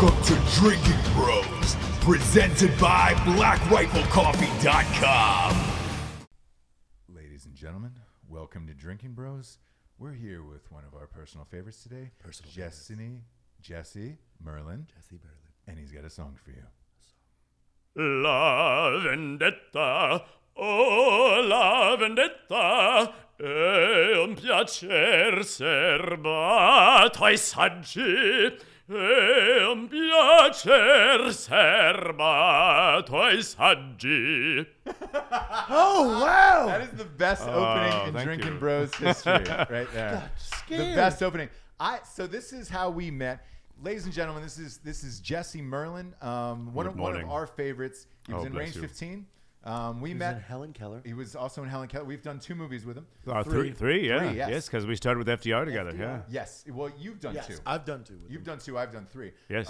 Welcome to Drinkin Bros, presented by BlackRifleCoffee.com. Ladies and gentlemen, welcome to Drinkin Bros. We're here with one of our personal favorites today, Jesse Merlin. And he's got a song for you. La vendetta, oh la vendetta, è un piacer serbato ai saggi, è un piacer serbato ai saggi. Oh, wow! That is the best opening in Drinkin Bros history, right there. The best opening. So this is how we met. Ladies and gentlemen, this is Jesse Merlin, one of our favorites. He was in Range 15. We met in Helen Keller. He was also in Helen Keller. We've done 2 movies with him. Three, yeah. Yes. Yes, because we started with FDR together, yeah. Yes. Well, you've done 2. I've done 2 with You've him. done 2. I've done 3. Yes.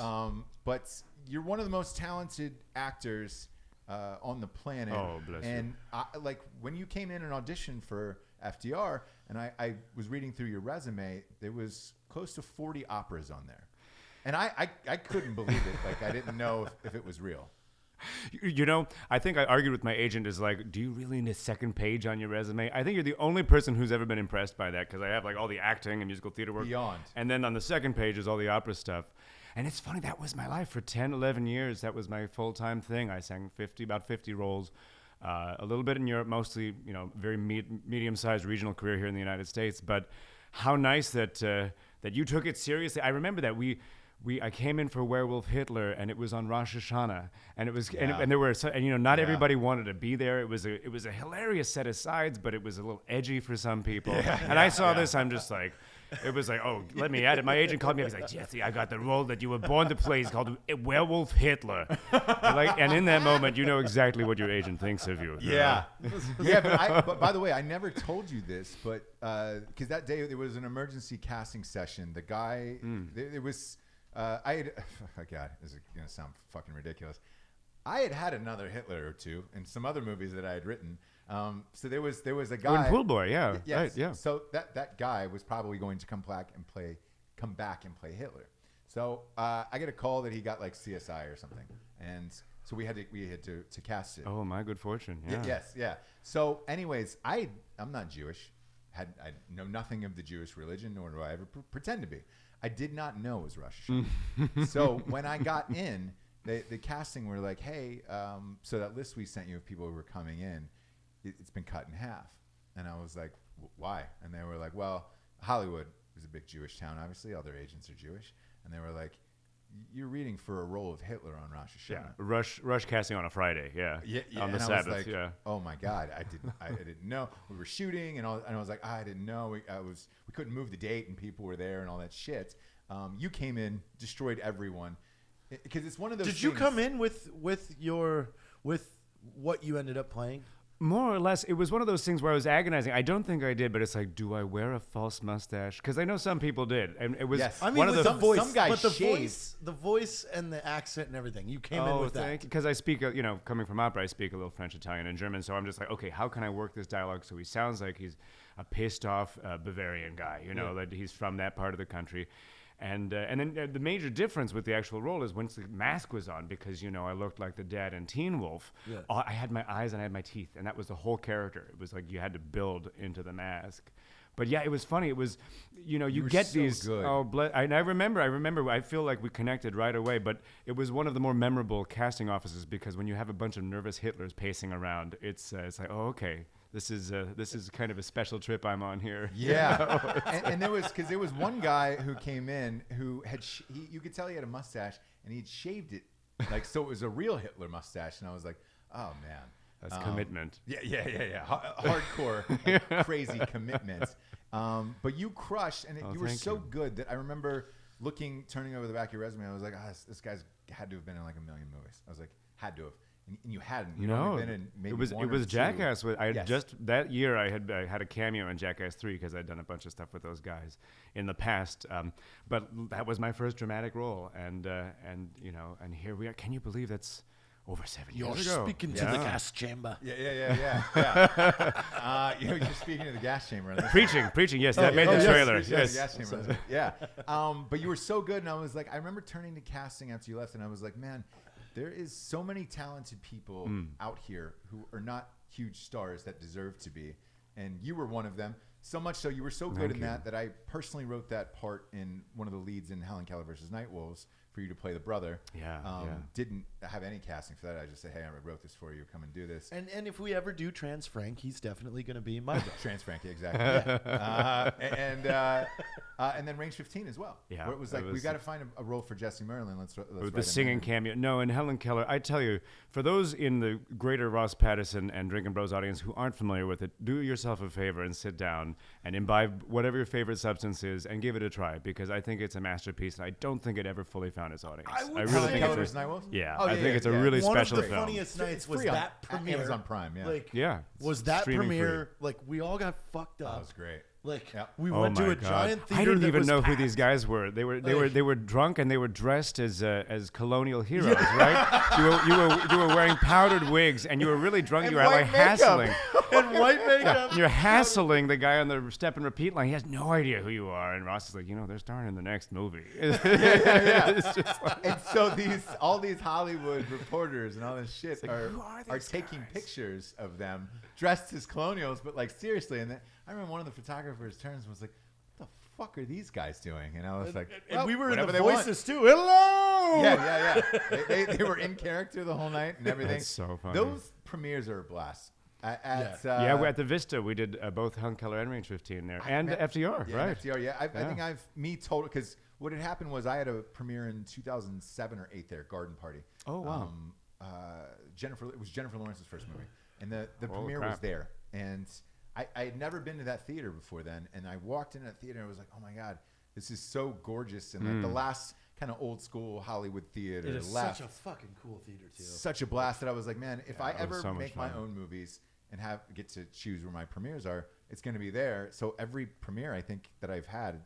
But you're one of the most talented actors on the planet. Oh, bless you. And like when you came in and auditioned for FDR, and I was reading through your resume, there was close to 40 operas on there. And I couldn't believe it. Like, I didn't know if it was real. You know, I think I argued with my agent is like, do you really need a second page on your resume? I think you're the only person who's ever been impressed by that because I have like all the acting and musical theater work. Beyond. And then on the second page is all the opera stuff. And it's funny, that was my life for 10, 11 years. That was my full-time thing. I sang about 50 roles, a little bit in Europe, mostly, you know, very medium-sized regional career here in the United States. But how nice that that you took it seriously. I remember that I came in for Werewolf Hitler, and it was on Rosh Hashanah, and it was, and there were, and you know, not everybody wanted to be there. It was a hilarious set of sides, but it was a little edgy for some people. I saw this, I'm just like, it was like, oh, let me add it. My agent called me. I was like, Jesse, I got the role that you were born to play. It's called Werewolf Hitler. And in that moment, you know exactly what your agent thinks of you. Yeah, yeah. But by the way, I never told you this, but because that day there was an emergency casting session. The guy, it was. Oh God, this is gonna sound fucking ridiculous. I had another Hitler or 2 in some other movies that I had written. So there was a guy. In Pool Boy, yeah, Yes. right, yeah. So that guy was probably going to come back and play Hitler. So I get a call that he got like CSI or something, and so we had to cast it. Oh, my good fortune. Yeah. Yes, yeah. So, anyways, I'm not Jewish. I know nothing of the Jewish religion, nor do I ever pretend to be. I did not know it was Rosh Hashanah. So when I got in, the casting were like, hey, so that list we sent you of people who were coming in, it's been cut in half. And I was like, why? And they were like, well, Hollywood is a big Jewish town, obviously. All their agents are Jewish. And they were like, you're reading for a role of Hitler on Rosh Hashanah. Yeah, rush casting on a Friday, yeah. On the and Sabbath, I was like, yeah. oh my God, I didn't know. We were shooting, and I was like, I didn't know. We couldn't move the date, and people were there, and all that shit. You came in, destroyed everyone, because it's one of those. Did you come in with what you ended up playing? More or less, it was one of those things where I was agonizing. I don't think I did, but it's like, do I wear a false mustache? Because I know some people did, and it was one of the voice. Some guys but shaved. the voice and the accent and everything. You came in with that. Because I speak, coming from opera, I speak a little French, Italian, and German. So I'm just like, okay, how can I work this dialogue so he sounds like he's a pissed off Bavarian guy? That he's from that part of the country. And then the major difference with the actual role is once the mask was on, because, I looked like the dad in Teen Wolf, I had my eyes and I had my teeth, and that was the whole character. It was like you had to build into the mask. But yeah, it was funny. It was, you get so these. Good. I remember. I feel like we connected right away. But it was one of the more memorable casting offices because when you have a bunch of nervous Hitlers pacing around, it's like, oh, okay. This is kind of a special trip I'm on here. Yeah, and there was one guy who came in who had you could tell he had a mustache and he'd shaved it like so it was a real Hitler mustache, and I was like, oh man, that's commitment. Yeah, hardcore, like, crazy commitment. But you crushed, and you were so good that I remember turning over the back of your resume. I was like, this guy's had to have been in like a million movies. I was like, had to have. And you hadn't. You'd only been in maybe it was Jackass. Yes. That year I had a cameo in Jackass 3 because I'd done a bunch of stuff with those guys in the past. But that was my first dramatic role, and here we are. Can you believe that's over 7 You're years ago. speaking to the gas chamber. Yeah. You're just speaking to the gas chamber. Preaching. Yes, that made the trailer. Yes. The gas chamber. Yeah. But you were so good, and I was like, I remember turning to casting after you left, and I was like, man, there is so many talented people out here who are not huge stars that deserve to be, and you were one of them. So much so, you were so good in that I personally wrote that part in one of the leads in Helen Keller versus Nightwolves for you to play the brother. Didn't have any casting for that. I just said, hey, I wrote this for you. Come and do this. And if we ever do Trans Frank, he's definitely going to be my brother. Trans Frank, exactly. And then Range 15 as well. Yeah, where it was like, we got to find a role for Jesse Merlin. Let's with write the singing cameo. No, and Helen Keller, I tell you, for those in the greater Ross Patterson and Drinkin Bros audience who aren't familiar with it, do yourself a favor and sit down and imbibe whatever your favorite substance is and give it a try, because I think it's a masterpiece, and I don't think it ever fully found its audience. I would really Helen think Keller it's versus Nightwolves? I think it's a really One special of the film. funniest nights was free on that premiere. Amazon Prime, yeah. Like, It's was that streaming premiere, free. like, we all got fucked up. That was great. Like, Yep. we Oh went to my a God. giant theater I didn't that even was know who packed. these guys were. They were drunk, and they were dressed as colonial heroes, right? You were wearing powdered wigs, and you were really drunk. And You were like white makeup. hassling. And white makeup. You're hassling the guy on the step and repeat line. He has no idea who you are, and Ross is like, they're starring in the next movie. It's just like, And so all these Hollywood reporters and all this shit like, are who are these taking guys? pictures of them dressed as colonials, but like seriously. And then I remember one of the photographers turns and was like, "What the fuck are these guys doing?" And I was like, And well, we were in whatever the they want. voices too. Hello. Yeah. They were in character the whole night and everything. That's so funny. Those premieres are a blast. we're at the Vista. We did both Helen Keller and Range 15 there, and FDR, Yeah, right? FDR, I think because what had happened was I had a premiere in 2007 or 8 there, Garden Party. Oh, wow. It was Jennifer Lawrence's first movie, and the Holy premiere crap. was there, and I had never been to that theater before then, and I walked into that theater and I was like, oh my God, this is so gorgeous, and like the last kind of old school Hollywood theater It is left. such a fucking cool theater too. Such a blast that I was like, man, if I it was ever so much make my fun. own movies and get to choose where my premieres are, it's going to be there. So every premiere I think that I've had,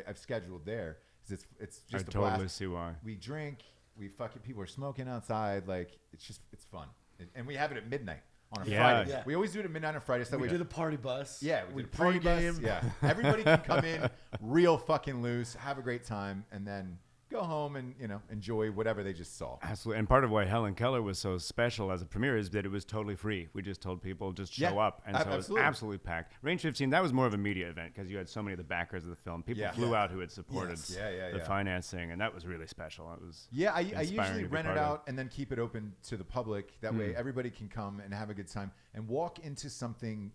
I've scheduled there. 'Cause it's I just a totally blast. see why. We drink, we fucking people are smoking outside, like it's fun, and we have it at midnight on a Yeah. Friday. Yeah. We always do it at midnight on Friday. So We do the party bus. yeah, we we do the party bus. pregame. Yeah, everybody can come in real fucking loose, have a great time, and then go home and enjoy whatever they just saw. Absolutely. And part of why Helen Keller was so special as a premiere is that it was totally free. We just told people just show Yeah, up. And so it was absolutely. absolutely packed. Range 15, that was more of a media event because you had so many of the backers of the film. People Yeah. flew out who had supported Yes. the financing, and that was really special. It was Yeah, I inspiring usually to be rent part it of. out and then keep it open to the public. That way everybody can come and have a good time and walk into something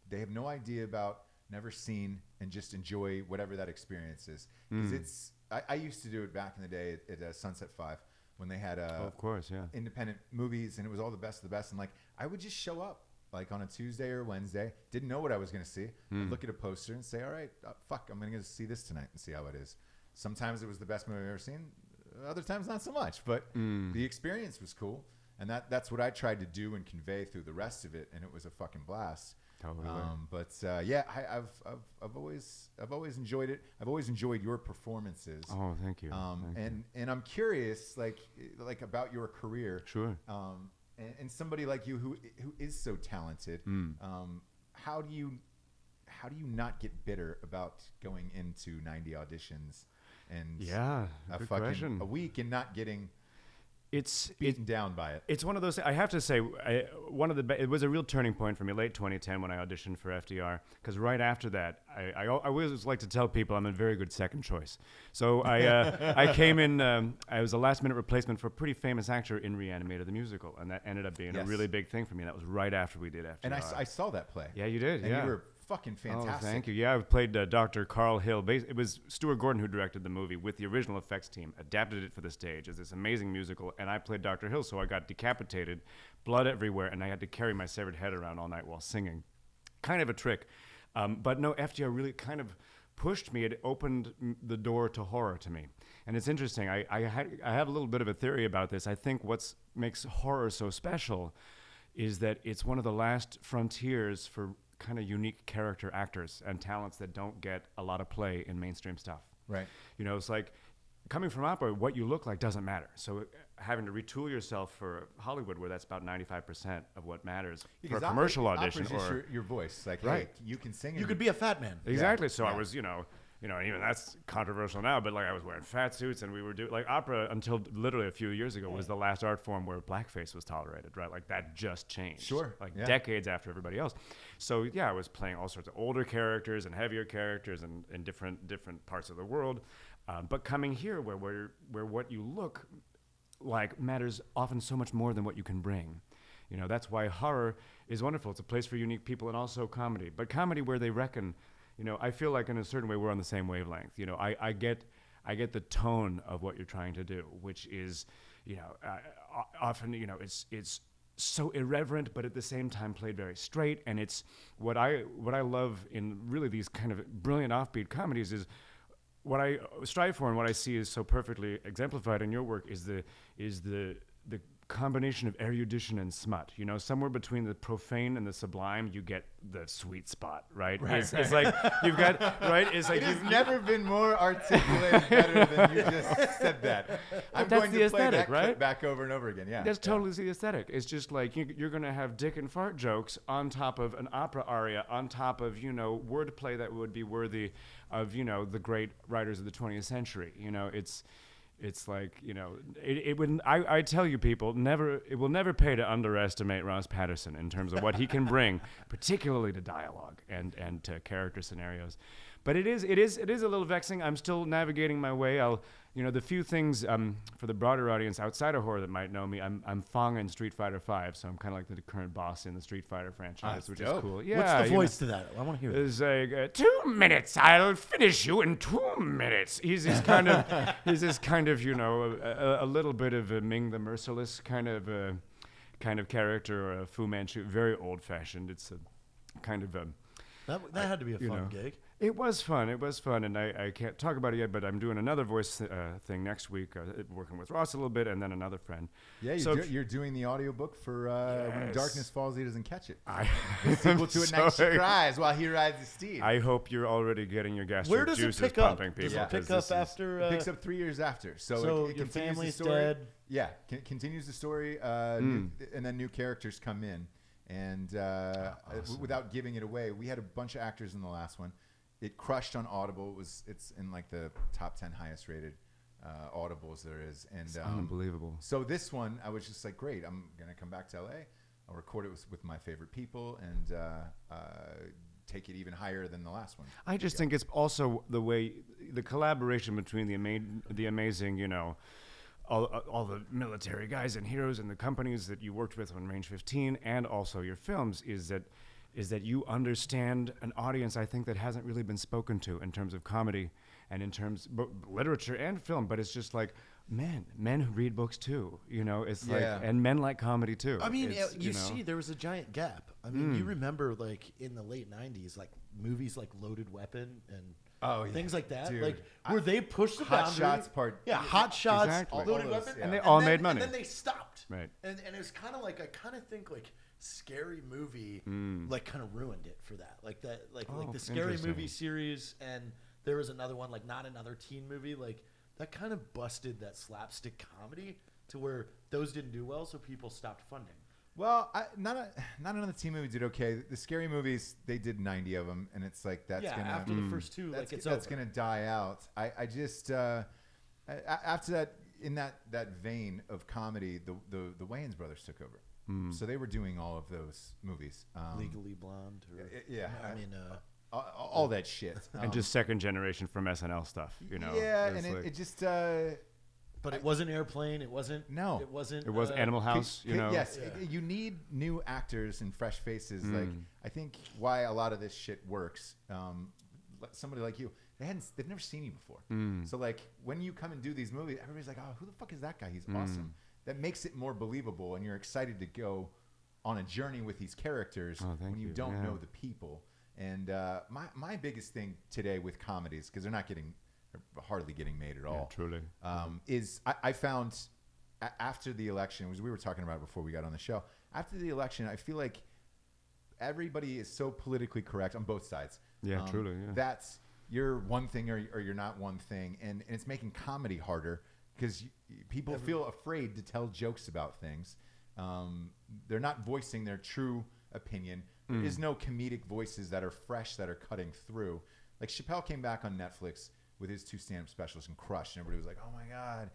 they have no idea about, never seen, and just enjoy whatever that experience is. Because I used to do it back in the day at Sunset 5 when they had Oh, of course, yeah. independent movies, and it was all the best of the best. And like I would just show up like on a Tuesday or Wednesday, didn't know what I was going to see. I'd look at a poster and say, all right, fuck, I'm going to go see this tonight and see how it is. Sometimes it was the best movie I've ever seen. Other times not so much, but the experience was cool. And that's what I tried to do and convey through the rest of it. And it was a fucking blast. Totally. I've always enjoyed it. I've always enjoyed your performances. Oh, thank you. Thank you. And I'm curious, like about your career. Sure. And somebody like you who is so talented, how do you not get bitter about going into 90 auditions and Yeah, good question. a week and not getting It's beaten down by it? It's one of those. I have to say, it was a real turning point for me, late 2010, when I auditioned for FDR. Because right after that, I always like to tell people I'm a very good second choice. So I came in. I was a last-minute replacement for a pretty famous actor in Reanimator the musical, and that ended up being a Yes. really big thing for me. That was right after we did FDR. And I saw that play. Yeah, you did. And yeah. you were fucking fantastic. Oh, thank you. Yeah, I played Dr. Carl Hill. It was Stuart Gordon who directed the movie with the original effects team, adapted it for the stage as this amazing musical, and I played Dr. Hill, so I got decapitated, blood everywhere, and I had to carry my severed head around all night while singing. Kind of a trick. But no, FDR really kind of pushed me. It opened the door to horror to me. And it's interesting. I have a little bit of a theory about this. I think what makes horror so special is that it's one of the last frontiers for kind of unique character actors and talents that don't get a lot of play in mainstream stuff. Right. You know, it's like coming from opera, what you look like doesn't matter. So having to retool yourself for Hollywood, where that's about 95% of what matters for a commercial audition, opera's just your voice, like, Right. hey, you can sing. You could be a fat man. exactly. So Yeah. I was, even that's controversial now, but like I was wearing fat suits, and we were doing like opera until literally a few years ago was the last art form where blackface was tolerated, right? Like that just changed, Sure. like Yeah. decades after everybody else. So yeah, I was playing all sorts of older characters and heavier characters in different parts of the world, but coming here where what you look like matters often so much more than what you can bring. That's why horror is wonderful. It's a place for unique people, and also comedy, but comedy where they reckon. I feel like in a certain way we're on the same wavelength. I get the tone of what you're trying to do, which is, often, it's so irreverent, but at the same time played very straight. And it's what I love in really these kind of brilliant offbeat comedies is what I strive for, and what I see is so perfectly exemplified in your work is the combination of erudition and smut. Somewhere between the profane and the sublime, you get the sweet spot, right? It's like you've got, right? It's like You've never been more articulated better than you just said that. I'm that's going the to play aesthetic, that clip right? back over and over again. Yeah, That's totally the aesthetic. It's just like you're going to have dick and fart jokes on top of an opera aria, on top of, wordplay that would be worthy of, the great writers of the 20th century. It's like, it wouldn't. I tell you, people, it will never pay to underestimate Ross Patterson in terms of what he can bring, particularly to dialogue and to character scenarios. But it is a little vexing. I'm still navigating my way. The few things for the broader audience outside of horror that might know me, I'm Fong in Street Fighter V, so I'm kind of like the current boss in the Street Fighter franchise, which is cool. Yeah, What's the voice to that? I want to hear it. It's like 2 minutes. I'll finish you in 2 minutes. He's this kind of, a little bit of a Ming the Merciless kind of character, or a Fu Manchu, very old fashioned. It's a kind of a. That had to be a fun gig. It was fun, and I can't talk about it yet, but I'm doing another voice thing next week, working with Ross a little bit, and then another friend. Yeah, you're doing the audiobook for When Darkness Falls, He Doesn't Catch It. The sequel to At Night She Cries While He Rides His Steed. I hope you're already getting your Where gastric does it juices pick up? pumping, Does people. it pick up after? It picks up 3 years after. So it your continues family's the story. dead. Yeah, continues the story, and then new characters come in. And Awesome. without giving it away, we had a bunch of actors in the last one. It crushed on Audible. It's in like the top 10 highest rated Audibles there is. And It's unbelievable. So this one, I was just like, great. I'm gonna come back to LA. I'll record it with my favorite people and take it even higher than the last one. I just think it's also the collaboration between the amazing, all the military guys and heroes and the companies that you worked with on Range 15, and also your films, is that you understand an audience, I think, that hasn't really been spoken to in terms of comedy and in terms of literature and film. But it's just like men who read books too, it's like, and men like comedy too. I mean, you see, there was a giant gap. I mean, you remember like in the late 90s, like movies like Loaded Weapon and things like that, dude. like where they pushed the Hot boundary. Shots part. Yeah, Hot Shots, Exactly. Loaded All those, Weapon, yeah. And they all then- made money. And then they stopped. Right. And it was kind of like, I kind of think like Scary Movie like kind of ruined it for that. Like that, like the Scary interesting. Movie series, and there was another one like Not Another Teen Movie, like that kind of busted that slapstick comedy to where those didn't do well, so people stopped funding. Well, not another teen movie did okay. The scary movies, they did 90 of them, and it's like that's gonna after the first two, like that's gonna die out. I just after that, in that vein of comedy, the Wayans brothers took over. So they were doing all of those movies. Legally Blonde. Or, yeah, I mean, all that shit. And just second generation from SNL stuff, Yeah, and like, it just. but it wasn't Airplane. It wasn't. No. It wasn't. it was Animal House, Yes, Yeah. you need new actors and fresh faces. Like I think why a lot of this shit works. Somebody like you, they've never seen you before. So like when you come and do these movies, everybody's like, oh, who the fuck is that guy? He's awesome. That makes it more believable, and you're excited to go on a journey with these characters when you don't know the people. And my biggest thing today with comedies, because they're hardly getting made at all. Truly. Is I found after the election, we were talking about it before we got on the show. After the election, I feel like everybody is so politically correct on both sides. Yeah, truly. Yeah. That's you're one thing or you're not one thing, and it's making comedy harder because people feel afraid to tell jokes about things. They're not voicing their true opinion. There is no comedic voices that are fresh, that are cutting through. Like Chappelle came back on Netflix with his 2 stand-up specials and crushed, and everybody was like, oh my God,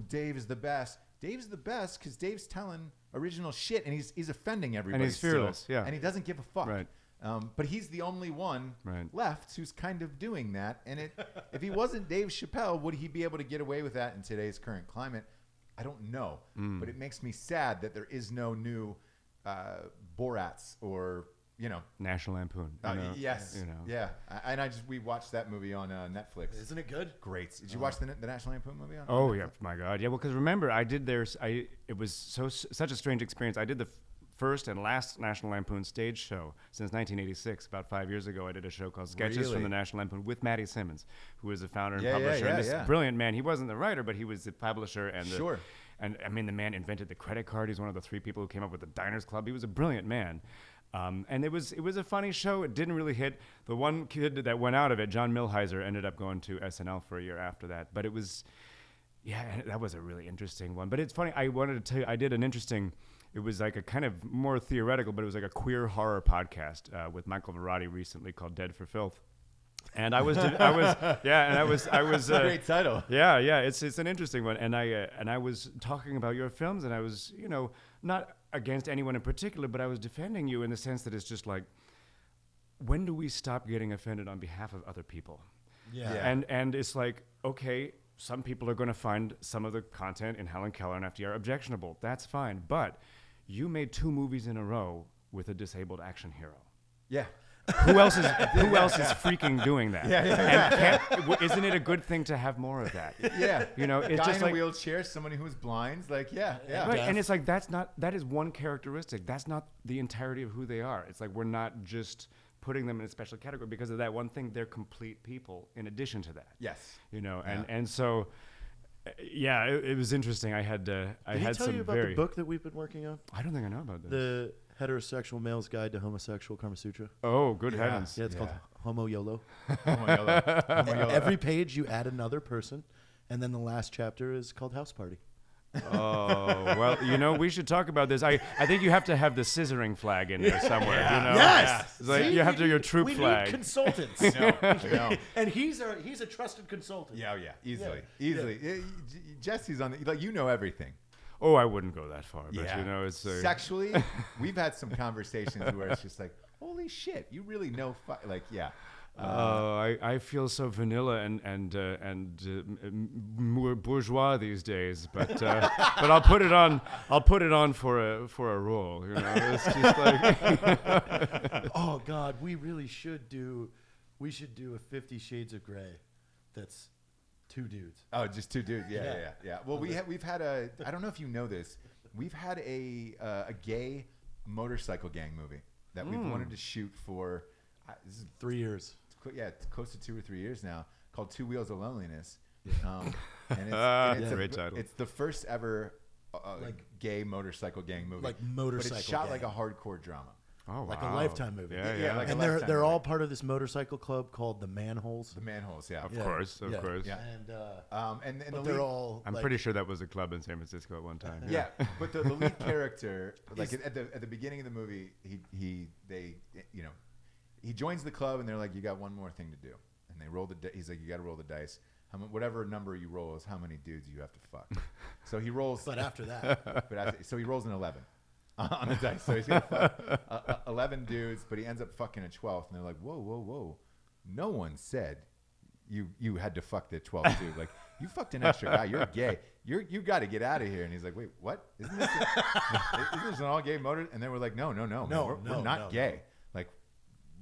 Dave is the best. Dave's the best because Dave's telling original shit, and he's offending everybody. And he's fearless, still, yeah. And he doesn't give a fuck. Right. But he's the only one Right. left who's kind of doing that. And if he wasn't Dave Chappelle, would he be able to get away with that in today's current climate? I don't know. But it makes me sad that there is no new Borats or, National Lampoon. Yes. Yeah. We watched that movie on Netflix. Isn't it good? Great. Did you watch the National Lampoon movie on Oh Netflix? yeah, my God, yeah. Well, because remember, I did it was such a strange experience. I did the first and last National Lampoon stage show since 1986. About 5 years ago, I did a show called Sketches from Really? the National Lampoon with Matty Simmons, who was the founder and Yeah, publisher. And this yeah. brilliant man. He wasn't the writer, but he was the publisher and the, Sure. And I mean, the man invented the credit card. He's one of the 3 people who came up with the Diners Club. He was a brilliant man. And it was a funny show. It didn't really hit. The one kid that went out of it, John Milheiser, ended up going to SNL for a year after that. But it was, that was a really interesting one. But it's funny. I wanted to tell you, I did an interesting. It was like a kind of more theoretical, but it was like a queer horror podcast with Michael Varrati recently called Dead for Filth. And I was Great title. Yeah, it's an interesting one. And I was talking about your films, and I was, not against anyone in particular, but I was defending you in the sense that it's just like, when do we stop getting offended on behalf of other people? Yeah. And it's like, okay, some people are going to find some of the content in Helen Keller and FDR objectionable. That's fine. But you made 2 movies in a row with a disabled action hero. Yeah. Who else is freaking doing that? Yeah. And isn't it a good thing to have more of that? Yeah. It's guy just in like a wheelchair, somebody who's blind, like yeah. right. And it's like that is one characteristic. That's not the entirety of who they are. It's like we're not just putting them in a special category because of that one thing. They're complete people in addition to that. Yes. And so it was interesting. I had Did he tell some you about the book that we've been working on? I don't think I know about this. The Heterosexual Male's Guide to Homosexual Kama Sutra. Oh, good heavens. Yeah, it's called Homo YOLO. Homo YOLO. And every page you add another person, and then the last chapter is called House Party. Oh, well, we should talk about this. I think you have to have the scissoring flag in there somewhere. Yes. It's like See, you have to your troop we flag. need consultants. No. And he's a trusted consultant. Yeah, easily. Jesse's on the, everything. Oh, I wouldn't go that far, but it's sexually. We've had some conversations where it's just like, holy shit, you really know, I feel so vanilla and more bourgeois these days, but I'll put it on. I'll put it on for a role. It's just like. Oh God, we really should do. We should do a 50 Shades of Grey. That's 2 dudes. Oh, just 2 dudes. Yeah. Well, we've had a. I don't know if you know this. We've had a gay motorcycle gang movie that we've wanted to shoot for. This is 3 years. It's close to 2 or 3 years now. Called 2 Wheels of Loneliness. And It's a great title. It's the first ever gay motorcycle gang movie. Like motorcycle. But it's shot gang. like a hardcore drama. Oh, like a wow. Lifetime movie. Yeah. Like and a Lifetime they're all movie. part of this motorcycle club called the Manholes. The Manholes, yeah. Of course. Yeah. And and but the they're lead, all. I'm pretty sure that was a club in San Francisco at one time. Yeah, but the lead character, like at the beginning of the movie, he joins the club and they're like, you got one more thing to do, and they roll he's like, you got to roll the dice. Whatever number you roll is how many dudes you have to fuck. So he rolls. But after that, so he rolls an 11 on the dice. So he's gonna fuck 11 dudes, but he ends up fucking a 12th, and they're like, whoa, no one said you had to fuck the 12th dude. Like, you fucked an extra guy. You're gay. You got to get out of here. And he's like, wait, what? Isn't this an all gay motor? And then we're like, no, man, we're not gay. Like,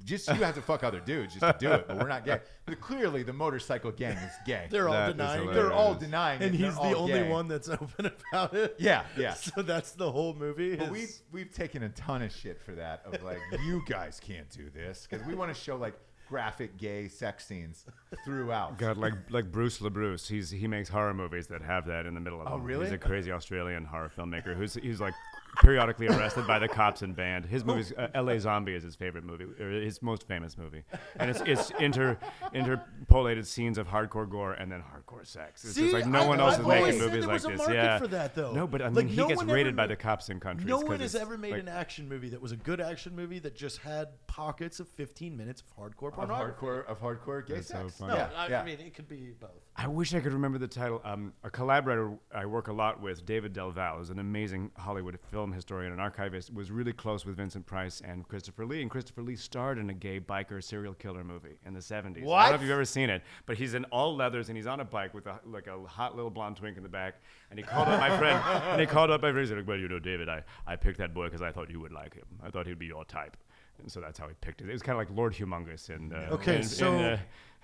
just you have to fuck other dudes just to do it, but we're not gay. But clearly, the motorcycle gang is gay. they're all That is denying. hilarious. They're all denying And it. he's They're the all only gay. one that's open about it. Yeah. So that's the whole movie. But we've taken a ton of shit for that. Of like, you guys can't do this because we want to show like graphic gay sex scenes throughout. God, like Bruce LaBruce, he makes horror movies that have that in the middle of them. Oh, really? He's a crazy Australian horror filmmaker he's like periodically arrested by the cops and banned. His movies, L.A. Zombie is his favorite movie, or his most famous movie, and it's interpolated scenes of hardcore gore and then hardcore sex. It's just like no one else is making movies like this. Yeah, for that though. No, but I mean, he gets raided by the cops in countries. No one has ever made an action movie that was a good action movie that just had pockets of 15 minutes of hardcore pornography. Of hardcore gay sex. So No, I mean it could be both. I wish I could remember the title. A collaborator I work a lot with, David Del Val, is an amazing Hollywood film historian and archivist, was really close with Vincent Price and Christopher Lee. And Christopher Lee starred in a gay biker serial killer movie in the 70s. What? I don't know if you've ever seen it, but he's in all leathers and he's on a bike with a hot little blonde twink in the back. And he called up my friend. And he called up my friend. He said, well, you know, David, I picked that boy because I thought you would like him. I thought he'd be your type. And so that's how he picked it. It was kind of like Lord Humongous in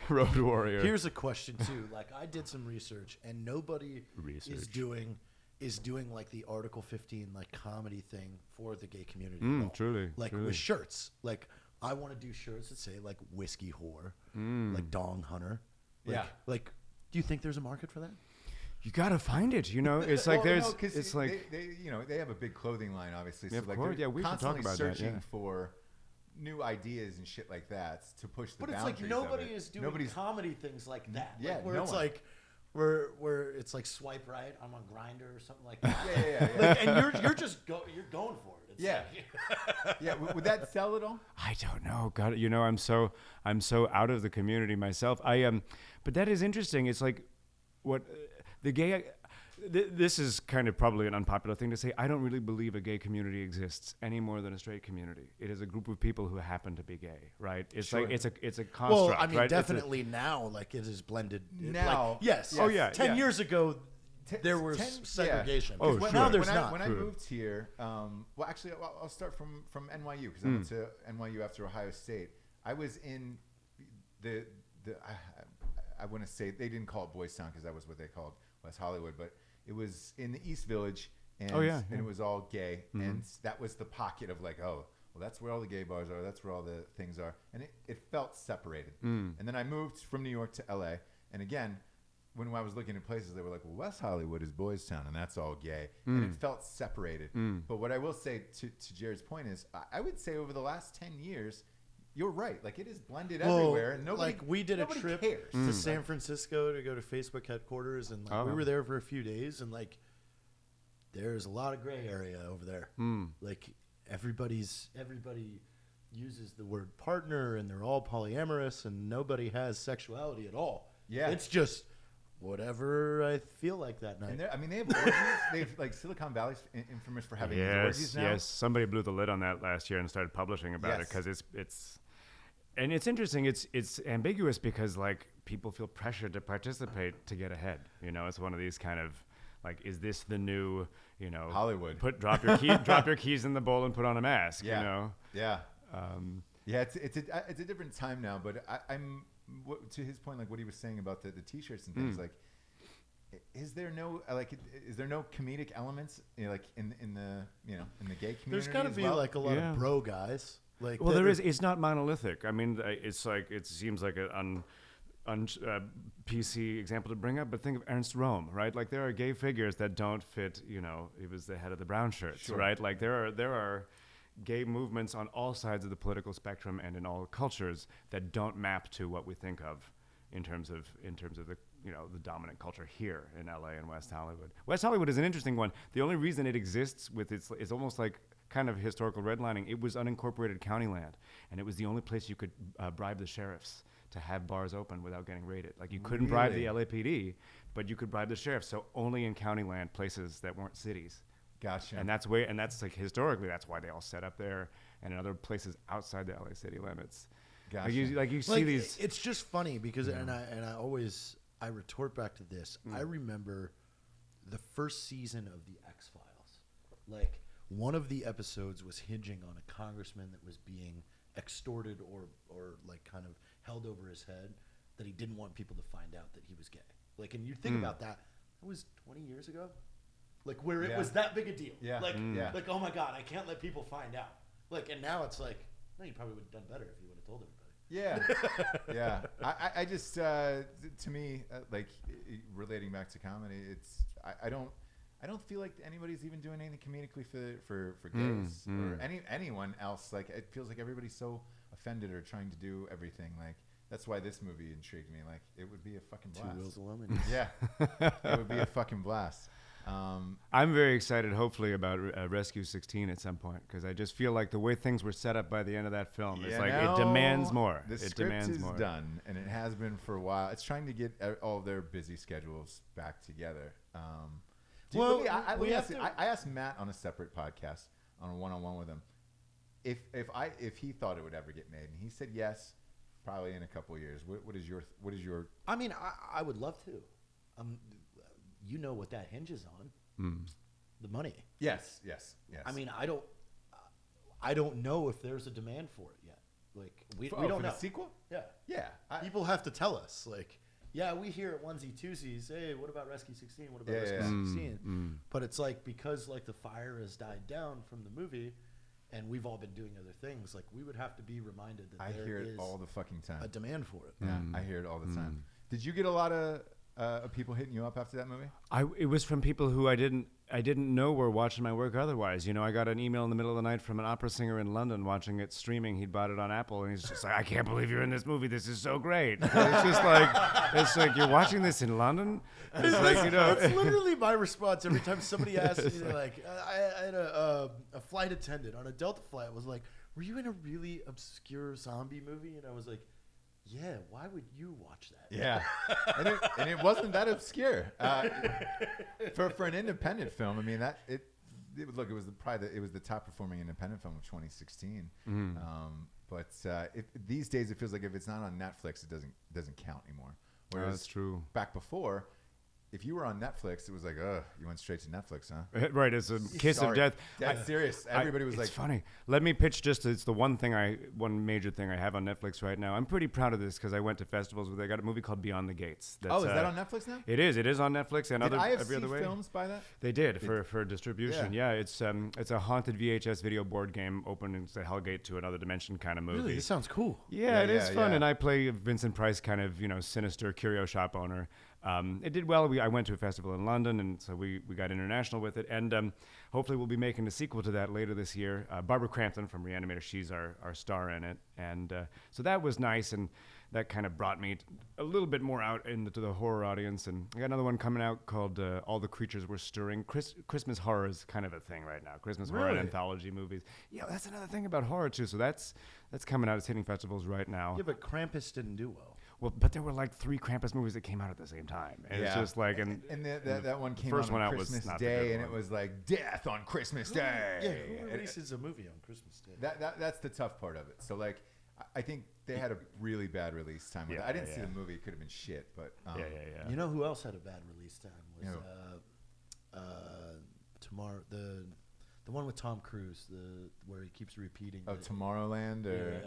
Road Warrior. Here's a question too. Like I did some research, and nobody is doing like the Article 15 like comedy thing for the gay community. At all. Truly, like truly. with shirts. Like I want to do shirts that say like whiskey whore, like dong hunter. Like, do you think there's a market for that? You gotta find it, you know. It's like it's like they have a big clothing line, obviously. Yeah, so of like course. they're We should talk constantly about that, searching for new ideas and shit like that to push the boundaries. But it's like nobody of it. is doing comedy things like that. Yeah, like, where no it's one. like where it's like swipe right, I'm on Grindr or something like that. Yeah. Like, and you're just you're going for it. It's like, Yeah. Would that sell at all? I don't know. God, you know, I'm so out of the community myself. But that is interesting. It's like what the gay. This is kind of probably an unpopular thing to say. I don't really believe a gay community exists any more than a straight community. It is a group of people who happen to be gay, right? It's like it's a construct. well, I mean, right? definitely now, like it is blended. Now, like, yes. Oh yeah. 10 years ago, there was segregation. Oh, sure. Now there's not. When I moved here, well, actually, I'll start from NYU because I went to NYU after Ohio State. I was in I want to say they didn't call it Boys Town because that was what they called West Hollywood, but it was in the East Village, and it was all gay, and that was the pocket of like, oh, well, that's where all the gay bars are, that's where all the things are, and it felt separated. And then I moved from New York to LA, and again, when I was looking at places, they were like, well, West Hollywood is Boys Town, and that's all gay, and it felt separated. But what I will say to Jared's point is, I would say over the last 10 years, you're right. Like it is blended everywhere, and nobody. Like we did a trip cares. to San Francisco to go to Facebook headquarters, and like, we were there for a few days, and like there's a lot of gray area over there. Like everybody uses the word partner, and they're all polyamorous, and nobody has sexuality at all. Yeah, it's just whatever I feel like that night. And I mean, they have orgies. They've like Silicon Valley's infamous for having these orgies now. Yes, somebody blew the lid on that last year and started publishing about it because it's. And it's interesting. It's ambiguous because like people feel pressured to participate to get ahead. You know, it's one of these kind of like, is this the new, you know, Hollywood? Drop your keys in the bowl and put on a mask. Yeah. You know. Yeah. It's a different time now. But I'm to his point, like what he was saying about the t-shirts and things. Like, is there no comedic elements, you know, like in the gay community? There's got to be like a lot of bro guys. Like, well, there is. It's not monolithic. I mean, it's like it seems like an PC example to bring up, but think of Ernst Röhm, right? Like there are gay figures that don't fit. You know, he was the head of the Brown Shirts, right? Like there are gay movements on all sides of the political spectrum and in all cultures that don't map to what we think of in terms of the the dominant culture here in LA and West Hollywood. West Hollywood is an interesting one. The only reason it exists it's almost like kind of historical redlining. It was unincorporated county land, and it was the only place you could bribe the sheriffs to have bars open without getting raided. Like you couldn't bribe the LAPD, but you could bribe the sheriff. So only in county land, places that weren't cities. Gotcha. And that's like historically, that's why they all set up there, and in other places outside the LA city limits. Gotcha. You see these. It's just funny because I retort back to this. I remember the first season of the X-Files. Like one of the episodes was hinging on a congressman that was being extorted or like kind of held over his head, that he didn't want people to find out that he was gay. Like, and you think about that was 20 years ago. Like where it was that big a deal. Yeah. Like, like, oh my God, I can't let people find out. Like, and now it's like, no, you probably would have done better if you would have told everybody. Yeah. I just, to me, like relating back to comedy, I don't feel like anybody's even doing anything comedically for gays or anyone else. Like it feels like everybody's so offended or trying to do everything. Like that's why this movie intrigued me. Like it would be a fucking blast. 2 Wheels of Lemon. Yeah, it would be a fucking blast. I'm very excited, hopefully, about Rescue 16 at some point because I just feel like the way things were set up by the end of that film, it's like it demands more. The script is done, and it has been for a while. It's trying to get all their busy schedules back together. I asked Matt on a separate podcast on a one-on-one with him if he thought it would ever get made, and he said yes, probably in a couple of years. What is your? I mean, I would love to. You know what that hinges on? The money. Yes. I mean, I don't know if there's a demand for it yet. Like we don't know. The sequel? Yeah. People have to tell us. Like, yeah, we hear it onesie twosies. Hey, what about Rescue 16? What about Rescue 16? But it's like because like the fire has died down from the movie, and we've all been doing other things. Like we would have to be reminded that I hear it all the fucking time. A demand for it. Yeah, I hear it all the time. Did you get a lot of people hitting you up after that movie? It was from people who I didn't know were watching my work otherwise. You know, I got an email in the middle of the night from an opera singer in London watching it streaming. He'd bought it on Apple, and he's just like, I can't believe you're in this movie. This is so great. It's like you're watching this in London? It's like, you know. That's literally my response every time somebody asks me, like, I had a flight attendant on a Delta flight was like, were you in a really obscure zombie movie? And I was like, yeah, why would you watch that? Yeah, and it wasn't that obscure for an independent film. I mean, it was the top performing independent film of 2016. But these days it feels like if it's not on Netflix, it doesn't count anymore. Whereas that's true. Back before, if you were on Netflix, it was like, you went straight to Netflix, huh? Right, it's a kiss of death. That's serious. Everybody was it's like... It's funny. Let me pitch it's the one major thing I have on Netflix right now. I'm pretty proud of this because I went to festivals where they got a movie called Beyond the Gates. Is that on Netflix now? It is. It is on Netflix and every other way. Films by that? They did for distribution. Yeah, it's a haunted VHS video board game open into the Hellgate to another dimension kind of movie. Really? This sounds cool. Yeah, it is fun. And I play Vincent Price kind of, sinister curio shop owner. It did well. I went to a festival in London, and so we got international with it. And hopefully we'll be making a sequel to that later this year. Barbara Crampton from Reanimator, she's our star in it. And so that was nice, and that kind of brought me a little bit more out into the horror audience. And I got another one coming out called All the Creatures Were Stirring. Christmas horror is kind of a thing right now. Christmas horror and anthology movies. Yeah, that's another thing about horror, too. So that's coming out. It's hitting festivals right now. Yeah, but Krampus didn't do well. Well, but there were like 3 Krampus movies that came out at the same time. And it's just like... And that one came out on Christmas Day, and it was like, death on Christmas Day. Yeah, who releases a movie on Christmas Day? That's the tough part of it. So, like, I think they had a really bad release time with it. I didn't see the movie. It could have been shit, but... You know who else had a bad release time? Was Tomorrow... The one with Tom Cruise, where he keeps repeating... Oh, Tomorrowland? Or...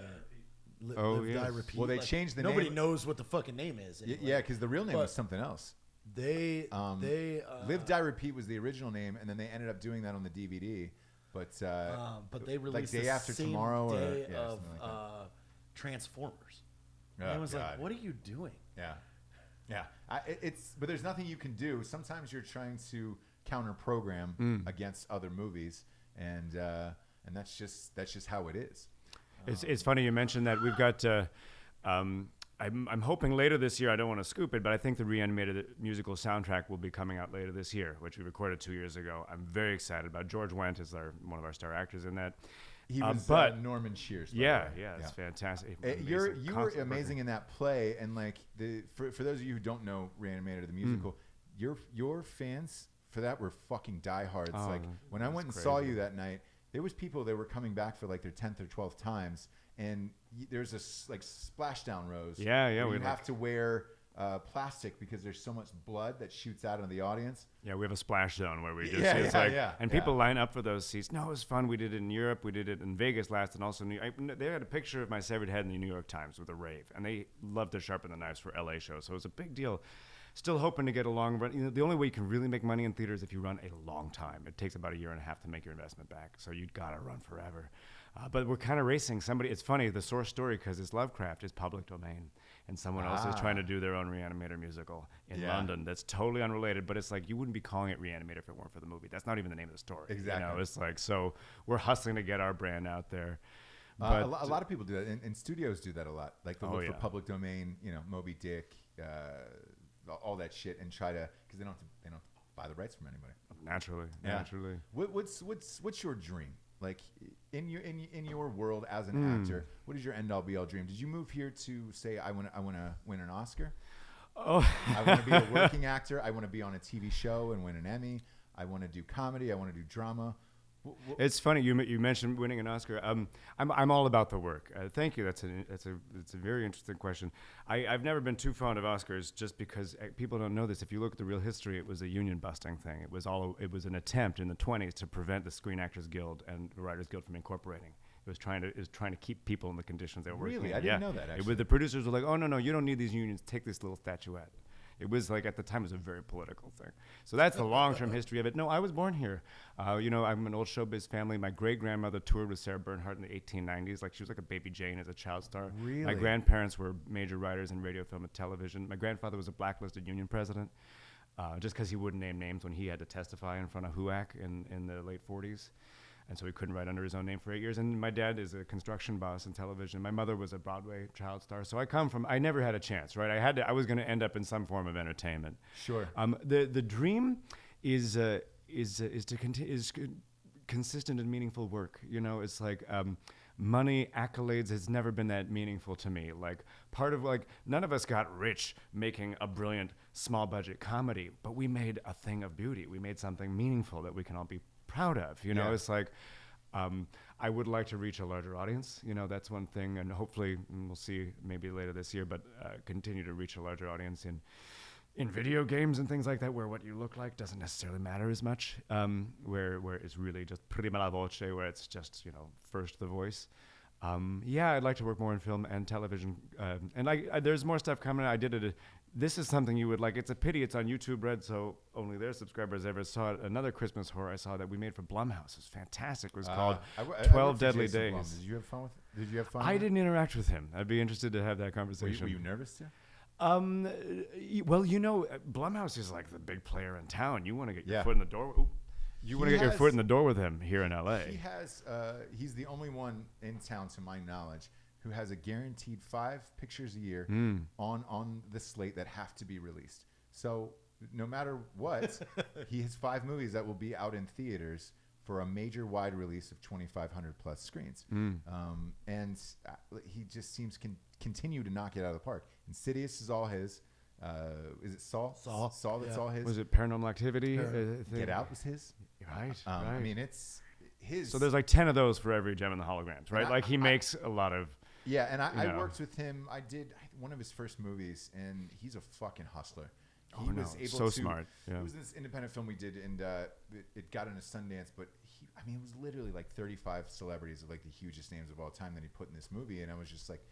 Live, Die, Repeat. Well, they changed the name. Nobody knows what the fucking name is. Anyway. Yeah, because the real name was something else. They Live, Die, Repeat was the original name, and then they ended up doing that on the DVD. But they released like Day After Tomorrow day or of something like that. Transformers. And I was like, "What are you doing?" Yeah. But there's nothing you can do. Sometimes you're trying to counter program against other movies, and that's just how it is. It's funny you mentioned that. We've got I'm hoping later this year, I don't want to scoop it, but I think the Reanimated musical soundtrack will be coming out later this year, which we recorded 2 years ago. I'm very excited about. George Wendt is one of our star actors in that. He was Norman Shears. It's fantastic. You were amazing in that play, and like for those of you who don't know Reanimated the musical, your fans for that were fucking diehards. Like when I went and saw you that night, there was people that were coming back for like their 10th or 12th times, and there's a like splashdown rows. Yeah. You have to wear plastic because there's so much blood that shoots out into the audience. Yeah, we have a splash zone where we just and people line up for those seats. No, it was fun. We did it in Europe. We did it in Vegas last, and also they had a picture of my severed head in the New York Times with a rave, and they loved to sharpen the knives for LA shows, so it was a big deal. Still hoping to get a long run. The only way you can really make money in theater is if you run a long time. It takes about 1.5 years to make your investment back, so you've got to run forever. But we're kind of racing. It's funny, the source story, because it's Lovecraft, is public domain. And someone else is trying to do their own Reanimator musical in London that's totally unrelated. But it's like, you wouldn't be calling it Reanimator if it weren't for the movie. That's not even the name of the story. Exactly. You know, it's like, so we're hustling to get our brand out there. But a lot of people do that, and studios do that a lot. Like they'll look for yeah. public domain, Moby Dick, all that shit, and try to, because they don't have to buy the rights from anybody. Naturally. What's your dream? Like in your world as an actor, what is your end all be all dream? Did you move here to say I want to win an Oscar? Oh, I want to be a working actor. I want to be on a TV show and win an Emmy. I want to do comedy. I want to do drama. It's funny you mentioned winning an Oscar. I'm all about the work. Thank you. That's a very interesting question. I've never been too fond of Oscars just because people don't know this. If you look at the real history, it was a union busting thing. It was an attempt in the 1920s to prevent the Screen Actors Guild and the Writers Guild from incorporating. It was trying to keep people in the conditions they were working in. Really? I didn't know that, actually. The producers were like, oh, no, you don't need these unions. Take this little statuette. It was like, at the time, it was a very political thing. So that's the long-term history of it. No, I was born here. I'm an old showbiz family. My great-grandmother toured with Sarah Bernhardt in the 1890s. Like, she was like a baby Jane as a child star. Really? My grandparents were major writers in radio, film, and television. My grandfather was a blacklisted union president just because he wouldn't name names when he had to testify in front of HUAC in the late 40s. And so he couldn't write under his own name for 8 years. And my dad is a construction boss in television. My mother was a Broadway child star. So I never had a chance, right? I was going to end up in some form of entertainment. Sure. The dream is consistent and meaningful work. It's like money, accolades has never been that meaningful to me. Like part of none of us got rich making a brilliant small budget comedy, but we made a thing of beauty. We made something meaningful that we can all be proud of. It's like I would like to reach a larger audience. That's one thing, and hopefully we'll see maybe later this year, but continue to reach a larger audience in video games and things like that, where what you look like doesn't necessarily matter as much, where it's really just prima la voce, where it's just first the voice. I'd like to work more in film and television, and there's more stuff coming. I did it. This is something you would like. It's a pity it's on YouTube Red, so only their subscribers ever saw it. Another Christmas horror I saw that we made for Blumhouse. It was fantastic. It was called 12 Deadly Days. Blum. Did you have fun with it? Did you have fun? I didn't interact with him. I'd be interested to have that conversation. Were you nervous too? Well, Blumhouse is like the big player in town. You want to get your foot in the door. You want to get your foot in the door with him here in LA. He's the only one in town, to my knowledge, who has a guaranteed 5 pictures a year on the slate that have to be released. So no matter what, he has 5 movies that will be out in theaters for a major wide release of 2,500 plus screens. And he just seems continue to knock it out of the park. Insidious is all his. Is it Saw? Saw that's all his. Was it Paranormal Activity? Get Out was his. Right. I mean, it's his. So there's like 10 of those for every Gem and the Holograms, right? He makes a lot of. Yeah, and I worked with him. I did one of his first movies, and he's a fucking hustler. He was able to, smart. Yeah. It was this independent film we did, and it got into Sundance. But it was literally like 35 celebrities of like the hugest names of all time that he put in this movie, and I was just like,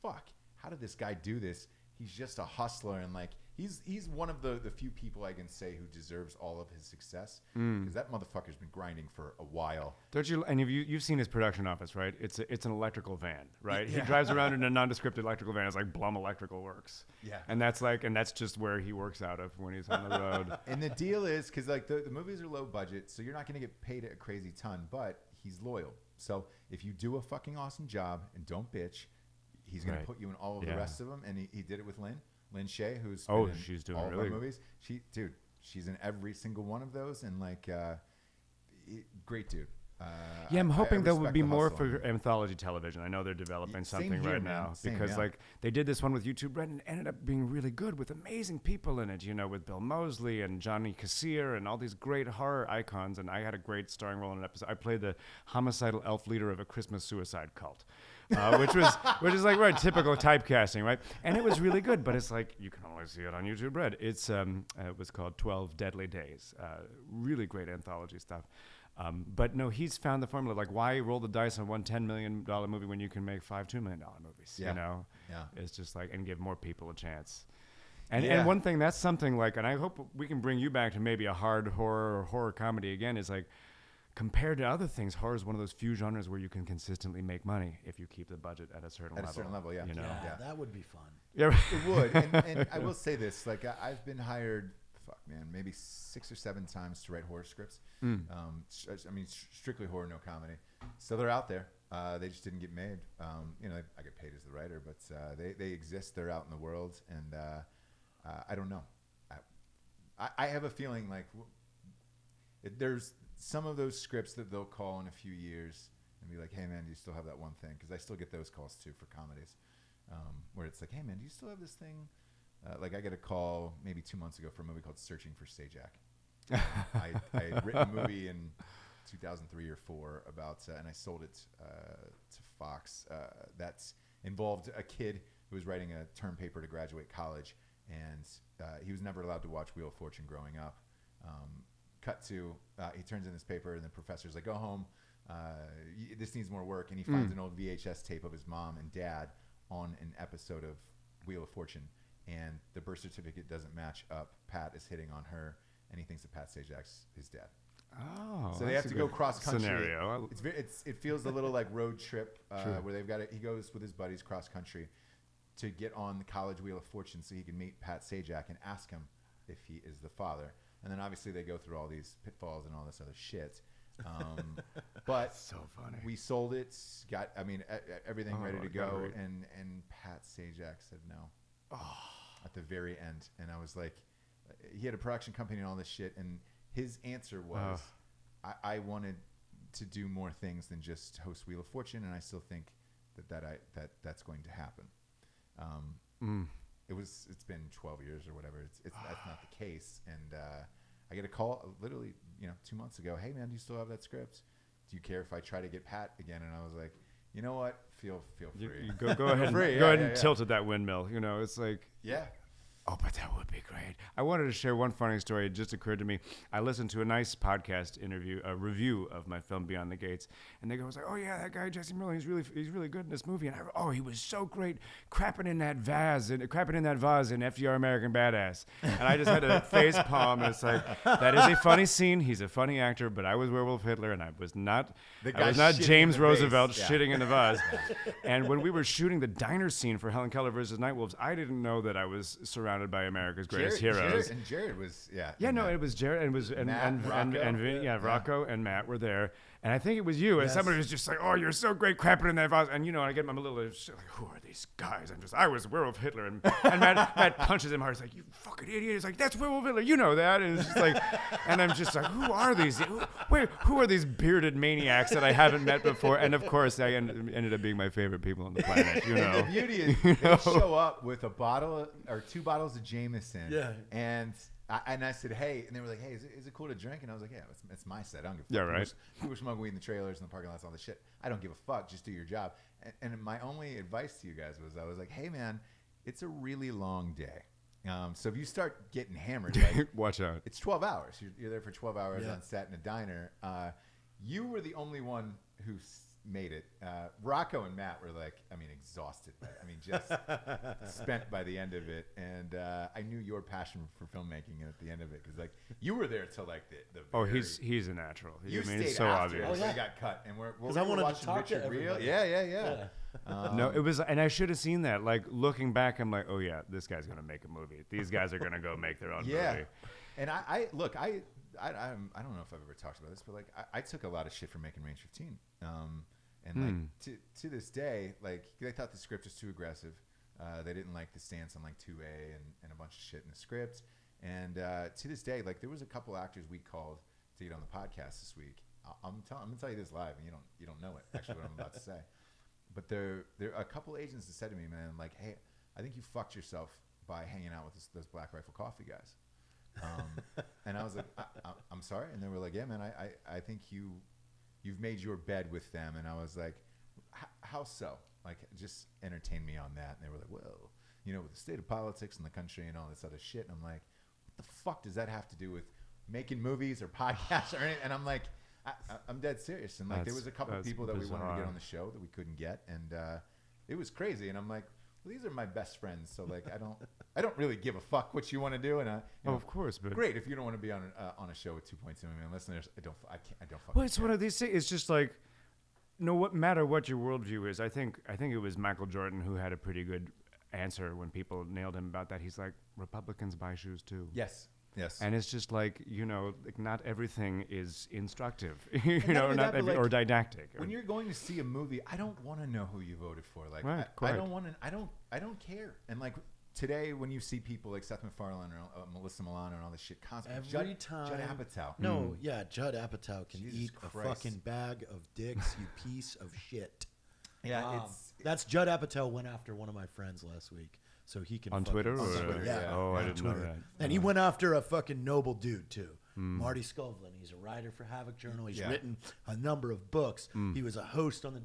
"Fuck, how did this guy do this?" He's just a hustler, and like he's one of the few people I can say who deserves all of his success, because that motherfucker's been grinding for a while. Don't you? And you've seen his production office, right? It's an electrical van, right? Yeah. He drives around in a nondescript electrical van. It's like Blum Electrical Works. Yeah, and that's just where he works out of when he's on the road. And the deal is, because like the movies are low budget, so you're not going to get paid a crazy ton, but he's loyal. So if you do a fucking awesome job and don't bitch, he's going to put you in all of the rest of them, and he did it with Lynn Shay, who's she's doing all really of our movies. She's in every single one of those, and like great dude. I'm hoping there will be more for anthology television. I know they're developing something here, right now because like they did this one with YouTube Red and ended up being really good with amazing people in it. With Bill Moseley and Johnny Cassier and all these great horror icons. And I had a great starring role in an episode. I played the homicidal elf leader of a Christmas suicide cult. which is like typical typecasting, right? And it was really good, but it's like you can only see it on YouTube Red. It was called 12 Deadly Days. Really great anthology stuff. But no, he's found the formula. Like, why roll the dice on one $10 million movie when you can make 5 $2 million movies? Yeah. It's just like, and give more people a chance. And one thing, that's something like, and I hope we can bring you back to maybe a hard horror or horror comedy again, is like, compared to other things, horror is one of those few genres where you can consistently make money if you keep the budget at a certain level. At a certain level, yeah. You know? Yeah, that would be fun. Yeah. It would. And I will say this, like I've been hired, maybe 6 or 7 times to write horror scripts. I mean, strictly horror, no comedy. So they're out there. They just didn't get made. You know, I get paid as the writer, but they exist. They're out in the world, and I don't know. I have a feeling like there's some of those scripts that they'll call in a few years and be like, "Hey man, do you still have that one thing?" Because I still get those calls too for comedies, where it's like, "Hey man, do you still have this thing?" Like I get a call maybe 2 months ago for a movie called Searching for Sajak. I had written a movie in 2003 or 4 about, and I sold it to Fox. That involved a kid who was writing a term paper to graduate college, and he was never allowed to watch Wheel of Fortune growing up. Cut to, he turns in this paper, and the professor's like, "Go home. This needs more work." And he finds an old VHS tape of his mom and dad on an episode of Wheel of Fortune, and the birth certificate doesn't match up. Pat is hitting on her, and he thinks that Pat Sajak's his dad. Oh, So they have to go cross country. Scenario. It feels a little like road trip where they've got it. He goes with his buddies cross country to get on the college Wheel of Fortune so he can meet Pat Sajak and ask him if he is the father. And then obviously they go through all these pitfalls and all this other shit. But so funny. We sold it, got everything ready to go, great. and Pat Sajak said no at the very end. And I was like, he had a production company and all this shit, and his answer was, I wanted to do more things than just host Wheel of Fortune, and I still think that's going to happen. It's been 12 years or whatever. That's not the case. And I get a call literally, 2 months ago. "Hey man, do you still have that script? Do you care if I try to get Pat again?" And I was like, "You know what? Feel free. You go ahead and tilt at that windmill. You know, it's like, yeah." Oh, but that would be great. I wanted to share one funny story. It just occurred to me. I listened to a nice podcast interview, a review of my film Beyond the Gates, and they go, "Oh yeah, that guy Jesse Merlin, he's really good in this movie." And he was so great, crapping in that vase in FDR American Badass. And I just had a face palm. And it's like, that is a funny scene. He's a funny actor, but I was Werewolf Hitler, and I was not James Roosevelt shitting in the vase. And when we were shooting the diner scene for Helen Keller versus Nightwolves, I didn't know that I was surrounded by America's greatest heroes. Jared was it was Jared and Rocco and Matt were there, and I think it was you. And somebody was just like, "Oh, you're so great, crapping in that vase." And I get my little like, "Who are these guys?" I was Werewolf Hitler, and Matt punches him hard. He's like, "You fucking idiot!" He's like, "That's Werewolf Hitler, you know that." And it's just like, and I'm just like, "Who are these? Who are these bearded maniacs that I haven't met before?" And of course, I ended up being my favorite people on the planet. And the beauty is they show up with a bottle or 2 bottles of Jameson. Yeah. And I said, "Hey," and they were like, "Hey, is it cool to drink?" And I was like, "Yeah, it's my set. I don't give a fuck." Yeah, right. People smoking weed in the trailers and the parking lots, all this shit. I don't give a fuck. Just do your job. And my only advice to you guys was, I was like, "Hey, man, it's a really long day. So if you start getting hammered, like, watch out. It's 12 hours. You're there for 12 hours on set in a diner. You were the only one who made it. Rocco and Matt were like, exhausted. Just spent by the end of it. And I knew your passion for filmmaking at the end of it, because like you were there till like the very, he's a natural. You stayed it's so after obvious. He got cut, and we're I wanted watching to talk Richard to Reel. everybody. Yeah. No, it was, and I should have seen that. Like looking back, I'm like, "Oh yeah, this guy's gonna make a movie. These guys are gonna go make their own movie." And I don't know if I've ever talked about this, but like I took a lot of shit for making Range 15. And like to this day, like they thought the script was too aggressive. They didn't like the stance on like 2A and a bunch of shit in the script. And to this day, like there was a couple actors we called to get on the podcast this week. I'm gonna tell you this live, and you don't know it actually what I'm about to say. But there are a couple agents that said to me, man, like, "Hey, I think you fucked yourself by hanging out with those Black Rifle Coffee guys." And I was like, I'm sorry. And they were like, "Yeah, man, I think you've made your bed with them." And I was like, "How so? Like, just entertain me on that." And they were like, "Well, with the state of politics in the country and all this other shit." And I'm like, "What the fuck does that have to do with making movies or podcasts or anything?" And I'm like, I'm dead serious. And like, there was a couple of people that we wanted to get on the show that we couldn't get. And it was crazy. And I'm like, these are my best friends, so like I don't really give a fuck what you want to do, and Of course, but great if you don't want to be on a show with 2.2 million listeners. I don't fucking well, it's care. one of these things. It's just like, what matter what your worldview is. I think it was Michael Jordan who had a pretty good answer when people nailed him about that. He's like, Republicans buy shoes too. Yes. And it's just like, like not everything is instructive, or didactic. When you're going to see a movie, I don't want to know who you voted for. Like, right, I don't want to. I don't care. And like today, when you see people like Seth MacFarlane or Melissa Milano and all this shit, constantly, Every time. Judd Apatow. No, yeah, Judd Apatow can Jesus eat Christ. a fucking bag of dicks, you piece of shit. Yeah, that's Judd Apatow went after one of my friends last week, so he can on Twitter. Yeah. Oh, I on didn't Twitter. know that. And he went after a fucking noble dude too, Marty Skovlin. He's a writer for Havoc Journal. He's written a number of books. He was a host on the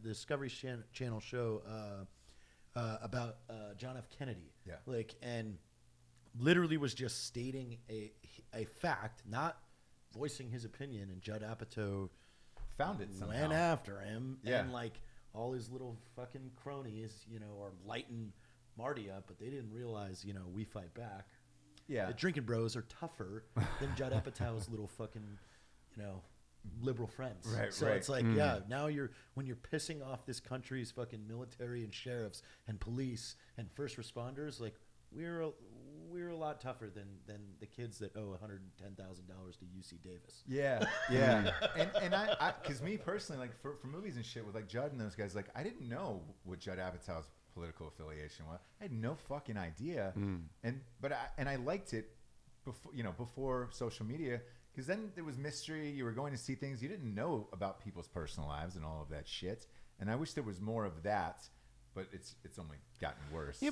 Discovery Channel show about John F. Kennedy. Yeah, like, and literally was just stating a fact, not voicing his opinion. And Judd Apatow found it somehow. Went after him, Yeah. and like all his little fucking cronies, are lighting Marty up, but they didn't realize, we fight back. Yeah, The Drinkin Bros are tougher than Judd Apatow's little fucking, liberal friends. Right, so right. it's like, now when you're pissing off this country's fucking military and sheriffs and police and first responders, like we're a lot tougher than the kids that owe $110,000 to UC Davis. Yeah, and I because me personally, like for movies and shit with like Judd and those guys, like I didn't know what Judd Apatow's political affiliation was. I had no fucking idea, but I liked it before social media, because then there was mystery. You were going to see things you didn't know about people's personal lives and all of that shit. And I wish there was more of that. But it's only gotten worse. Yeah,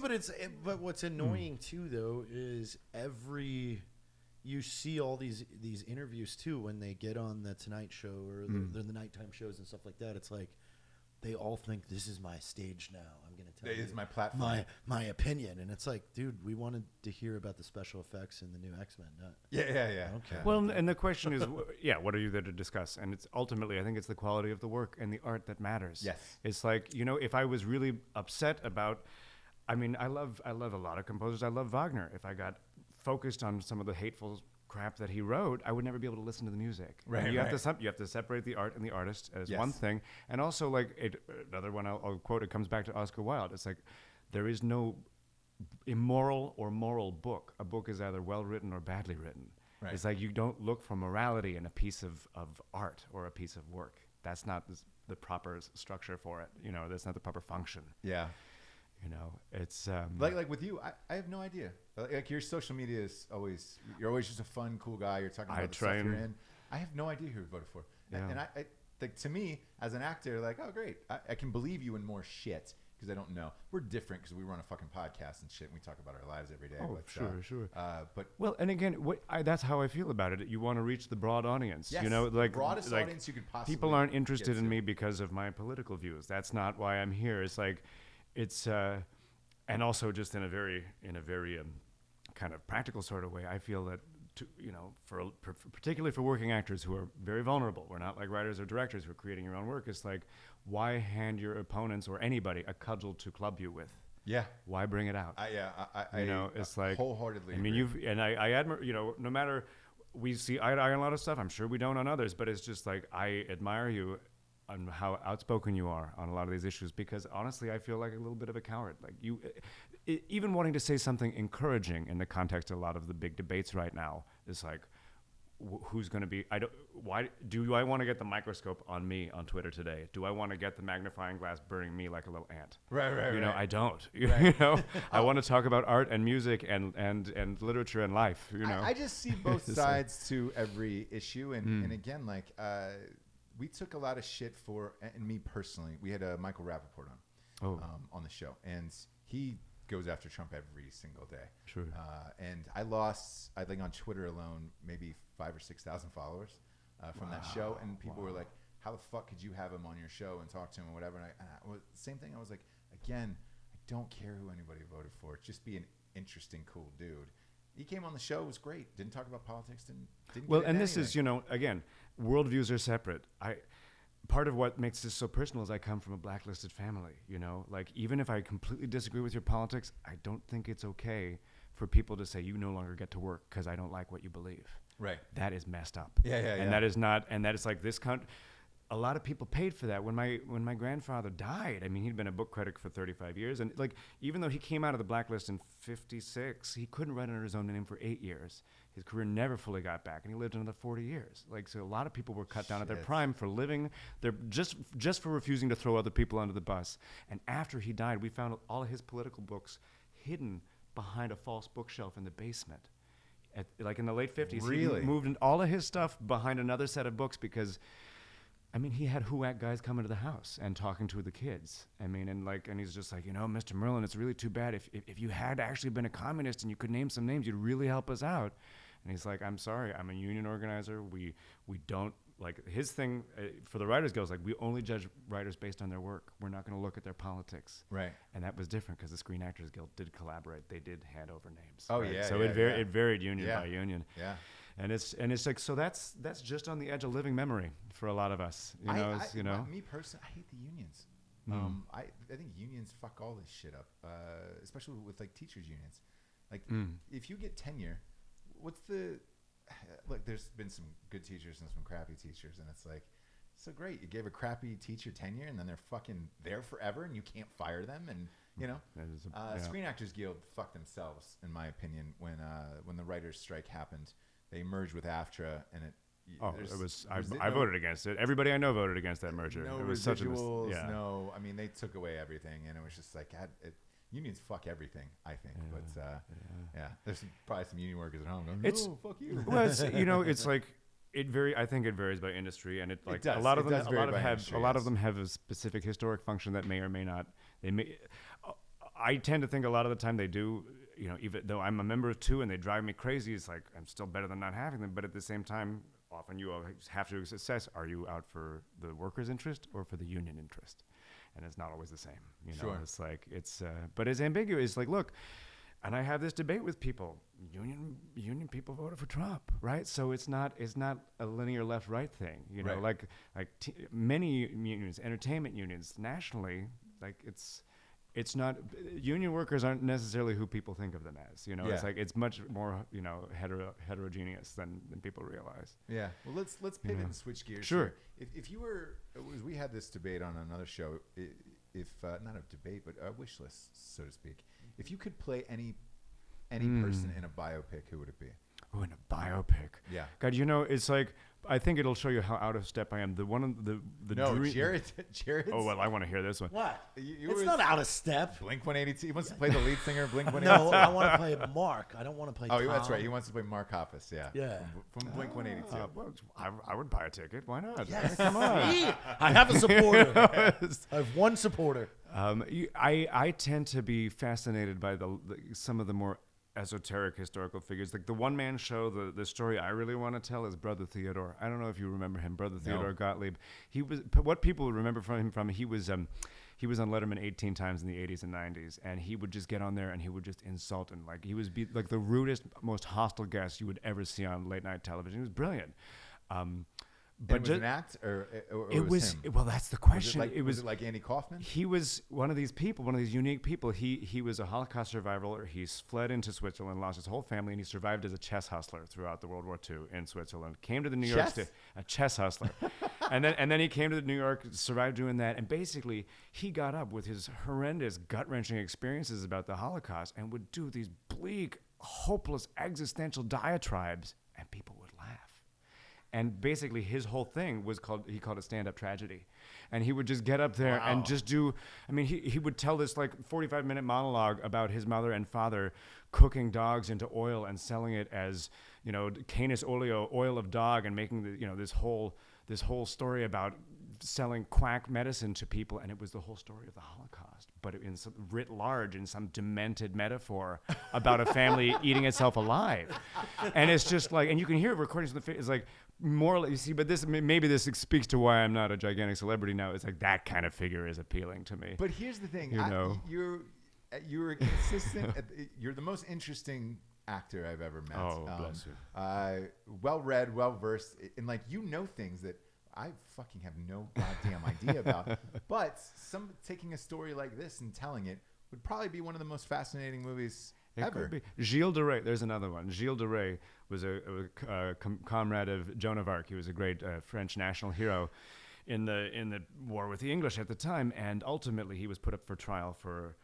but what's annoying too, though, is you see all these interviews too when they get on the Tonight Show or the nighttime shows and stuff like that. It's like they all think this is my stage now. I'm going to tell you. This is my platform. My opinion, and it's like, dude, we wanted to hear about the special effects in the new X-Men. Yeah. Okay. Well, and the question is, what are you there to discuss? And it's ultimately, I think it's the quality of the work and the art that matters. Yes. It's like, if I was really upset about, I love a lot of composers. I love Wagner. If I got focused on some of the hateful crap that he wrote, I would never be able to listen to the music. Right. You have to separate the art and the artist as one thing. And also, like, another one I'll quote, it comes back to Oscar Wilde. It's like, there is no immoral or moral book. A book is either well written or badly written. Right. It's like you don't look for morality in a piece of art or a piece of work. That's not the proper structure for it. That's not the proper function. Yeah. It's like with you, I have no idea. Like your social media is you're always just a fun, cool guy. You're talking about the stuff you're in. I have no idea who you voted for. Yeah. And I like, to me as an actor, like, oh great, I can believe you in more shit because I don't know. We're different because we run a fucking podcast and shit. And we talk about our lives every day. Oh, but, sure. But well, and again, that's how I feel about it. You want to reach the broad audience. yes, like the broadest audience you could possibly. People aren't interested in to. me because of my political views. That's not why I'm here. It's like, and also just in a very kind of practical sort of way, I feel that particularly for working actors who are very vulnerable, we're not like writers or directors who are creating your own work. It's like, why hand your opponents or anybody a cudgel to club you with? Yeah. Why bring it out? It's like wholeheartedly. I mean, I admire, no matter we see eye to eye on a lot of stuff. I'm sure we don't on others, but it's just like I admire you on how outspoken you are on a lot of these issues, because honestly, I feel like a little bit of a coward. Like even wanting to say something encouraging in the context of a lot of the big debates right now is like, who's going to be? Why do I want to get the microscope on me on Twitter today? Do I want to get the magnifying glass burning me like a little ant? Right. I don't. Right. I want to talk about art and music and literature and life. I just see both sides to every issue, and again, like we took a lot of shit for, and me personally, we had Michael Rappaport on the show, and he goes after Trump every single day. Sure. And I lost, I think on Twitter alone, maybe 5,000 or 6,000 followers from that show. And people were like, how the fuck could you have him on your show and talk to him or whatever? And same thing. I was like, again, I don't care who anybody voted for. Just be an interesting, cool dude. He came on the show. It was great. Didn't talk about politics. Didn't well, get and into this anything. is, again, worldviews are separate. part of what makes this so personal is I come from a blacklisted family, you know? Like, even if I completely disagree with your politics, I don't think it's okay for people to say you no longer get to work because I don't like what you believe. Right. That is messed up. Yeah. That is not, and that is like this country. A lot of people paid for that. When my grandfather died, I mean, he'd been a book critic for 35 years. And like, even though he came out of the blacklist in 56, he couldn't write under his own name for 8 years. His career never fully got back, and he lived another 40 years. Like, so a lot of people were cut down at their prime for living. They're just for refusing to throw other people under the bus. And after he died, we found all of his political books hidden behind a false bookshelf in the basement. Like in the late 50s, Really? he moved all of his stuff behind another set of books because, I mean, he had HUAC guys coming to the house and talking to the kids. I mean, and he's just like, you know, Mr. Merlin, it's really too bad. If you had actually been a communist and you could name some names, you'd really help us out. And he's like, I'm sorry, I'm a union organizer. We don't, like, his thing for the Writers Guild is like, we only judge writers based on their work. We're not going to look at their politics. Right. And that was different because the Screen Actors Guild did collaborate. They did hand over names. Oh, right? yeah. So it varied union by union. Yeah. And it's like, so that's just on the edge of living memory for a lot of us. You know. Me personally, I hate the unions. I think unions fuck all this shit up, especially with like teachers unions. Like if you get tenure, what's the like? There's been some good teachers and some crappy teachers, and it's like, so great. You gave a crappy teacher tenure, and then they're fucking there forever, and you can't fire them, and you know. Screen Actors Guild fucked themselves, in my opinion, when the writers' strike happened. They merged with AFTRA, and I voted against it. Everybody I know voted against that merger. No it was residuals. such a no. I mean, they took away everything, and it was just like, unions fuck everything. I think, there's probably some union workers at home going, "No, fuck you." Well, it's like I think it varies by industry, and it does. A lot of them have a specific historic function that may or may not. I tend to think a lot of the time they do. You know, even though I'm a member of two and they drive me crazy, it's like I'm still better than not having them. But at the same time, often you have to assess: are you out for the workers' interest or for the union interest? And it's not always the same. You know, sure. It's like but it's ambiguous. Like, look, and I have this debate with people. Union people voted for Trump, right? So it's not a linear left-right thing. You know, right. Many unions, entertainment unions nationally, like it's not, union workers aren't necessarily who people think of them as, you know. It's like, it's much more, you know, heterogeneous than people realize. Yeah. Well, let's pivot and switch gears. Sure. Here. If you were, we had this debate on another show, if not a debate, but a wish list, so to speak. If you could play any person in a biopic, who would it be? Oh, in a biopic. Yeah. God, you know, it's like, I think it'll show you how out of step I am. Jared. Oh, well, I want to hear this one. What? It's not out of step. Blink 182. He wants to play the lead singer of Blink 182. No, I want to play Mark. I don't want to play Tom. That's right. He wants to play Mark Hoppus. Yeah. Yeah. From Blink 182. Well, I would buy a ticket. Why not? Yes. Come on. See? I have a supporter. I have one supporter. I tend to be fascinated by some of the more esoteric historical figures. Like the one-man show, the story I really want to tell is Brother Theodore. I don't know if you remember him, Brother Theodore Gottlieb. He was, what people would remember from he was on Letterman 18 times in the 80s and 90s, and he would just get on there and he would just insult, and like he was like the rudest, most hostile guest you would ever see on late night television. He was brilliant. But was it an act or it was him? Well, that's the question. Was it like Andy Kaufman? He was one of these people, one of these unique people. He was a Holocaust survivor. He fled into Switzerland, lost his whole family, and he survived as a chess hustler throughout the World War II in Switzerland. Came to the New York State, a chess hustler, and then he came to New York, survived doing that, and basically he got up with his horrendous, gut-wrenching experiences about the Holocaust and would do these bleak, hopeless, existential diatribes, and people would laugh. And basically his whole thing was he called it stand-up tragedy. And he would just get up there and just do, I mean, he would tell this like 45-minute monologue about his mother and father cooking dogs into oil and selling it as, you know, Canis oleo, oil of dog, and making this whole story about selling quack medicine to people, and it was the whole story of the Holocaust, but writ large in some demented metaphor about a family eating itself alive. And it's just like, and you can hear recordings of it's like, more, you see, but maybe this speaks to why I'm not a gigantic celebrity now. It's like that kind of figure is appealing to me. But here's the thing, you're consistent. You're the most interesting actor I've ever met. Oh, bless you. Well read, well versed, and like things that I fucking have no goddamn idea about. But taking a story like this and telling it would probably be one of the most fascinating movies ever. Could be. Gilles de Rais, there's another one. Gilles de Rais was a comrade of Joan of Arc. He was a great French national hero in the war with the English at the time, and ultimately he was put up for trial for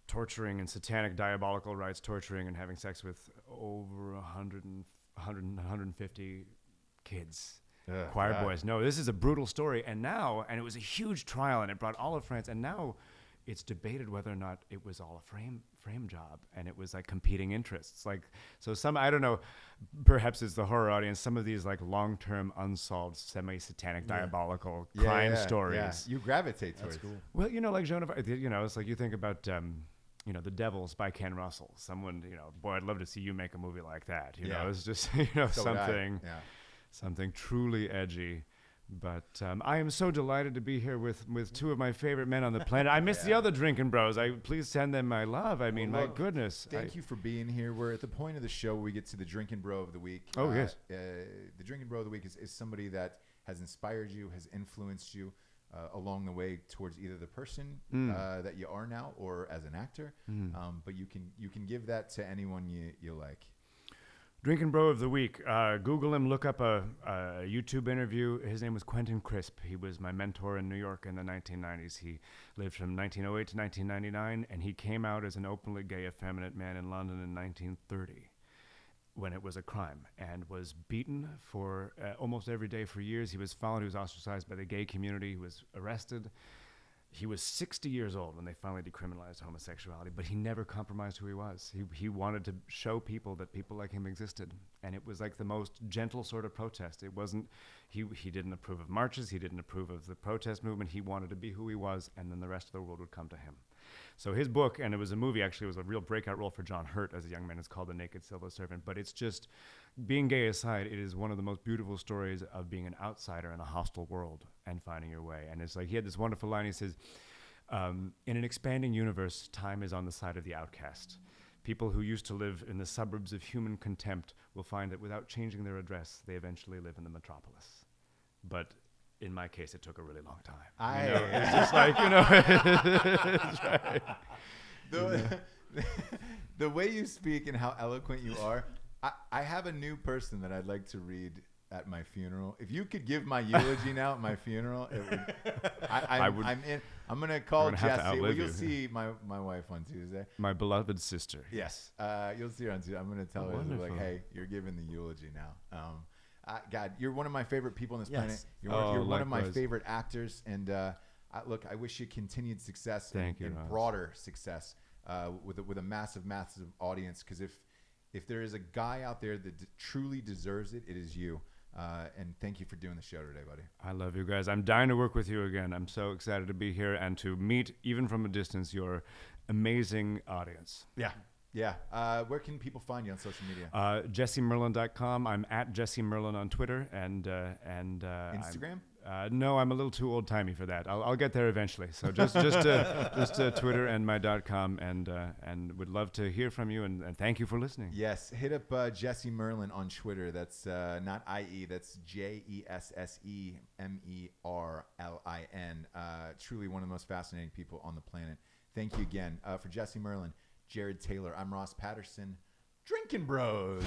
torturing and satanic diabolical rites, torturing and having sex with over 150 kids. Choir boys. No, this is a brutal story. And it was a huge trial, and it brought all of France, and now it's debated whether or not it was all a frame job, and it was like competing interests. Like, so I don't know, perhaps it's the horror audience, some of these like long-term unsolved semi-satanic diabolical crime stories. Yeah. You gravitate towards. That's cool. Well, like Joan of Arc, it's like you think about The Devils by Ken Russell. Someone, boy, I'd love to see you make a movie like that. It's just, something truly edgy. But I am so delighted to be here with two of my favorite men on the planet. I miss the other Drinkin Bros. Please send them my love. I mean, my goodness. Thank you for being here. We're at the point of the show where we get to the Drinkin Bro of the week. Oh, yes. The Drinkin Bro of the week is somebody that has inspired you, has influenced you along the way towards either the person that you are now or as an actor. But you can give that to anyone you like. Drinkin Bro of the week. Google him. Look up a YouTube interview. His name was Quentin Crisp. He was my mentor in New York in the 1990s. He lived from 1908 to 1999, and he came out as an openly gay, effeminate man in London in 1930 when it was a crime, and was beaten for almost every day for years. He was followed. He was ostracized by the gay community. He was arrested. He was 60 years old when they finally decriminalized homosexuality, but he never compromised who he was. He wanted to show people that people like him existed, and it was like the most gentle sort of protest. It wasn't, he didn't approve of marches, he didn't approve of the protest movement. He wanted to be who he was, and then the rest of the world would come to him. So his book, and it was a movie, actually, it was a real breakout role for John Hurt as a young man. It's called The Naked Civil Servant, but it's just, being gay aside, it is one of the most beautiful stories of being an outsider in a hostile world and finding your way. And it's like, he had this wonderful line, he says, in an expanding universe, time is on the side of the outcast. People who used to live in the suburbs of human contempt will find that without changing their address, they eventually live in the metropolis. But in my case, it took a really long time. It's just like, it's right. The way you speak and how eloquent you are, I have a new person that I'd like to read at my funeral. If you could give my eulogy now at my funeral, it would. I'm in. I'm gonna call Jesse. Well, you'll see my wife on Tuesday. My beloved sister. Yes. You'll see her on Tuesday. I'm gonna tell her like, hey, you're giving the eulogy now. God, you're one of my favorite people on this planet. You're one of my favorite actors, and look, I wish you continued success and broader success with a massive audience. Because if there is a guy out there that truly deserves it, it is you. And thank you for doing the show today, buddy. I love you guys. I'm dying to work with you again. I'm so excited to be here and to meet, even from a distance, your amazing audience. Yeah. Where can people find you on social media? JesseMerlin.com. I'm at Jesse Merlin on Twitter and Instagram. No, I'm a little too old timey for that. I'll get there eventually. So just Twitter and my .com, and would love to hear from you and thank you for listening. Yes, hit up Jesse Merlin on Twitter. That's not IE. That's JESSEMERLIN. Truly one of the most fascinating people on the planet. Thank you again for Jesse Merlin. Jarred Taylor. I'm Ross Patterson. Drinkin Bros.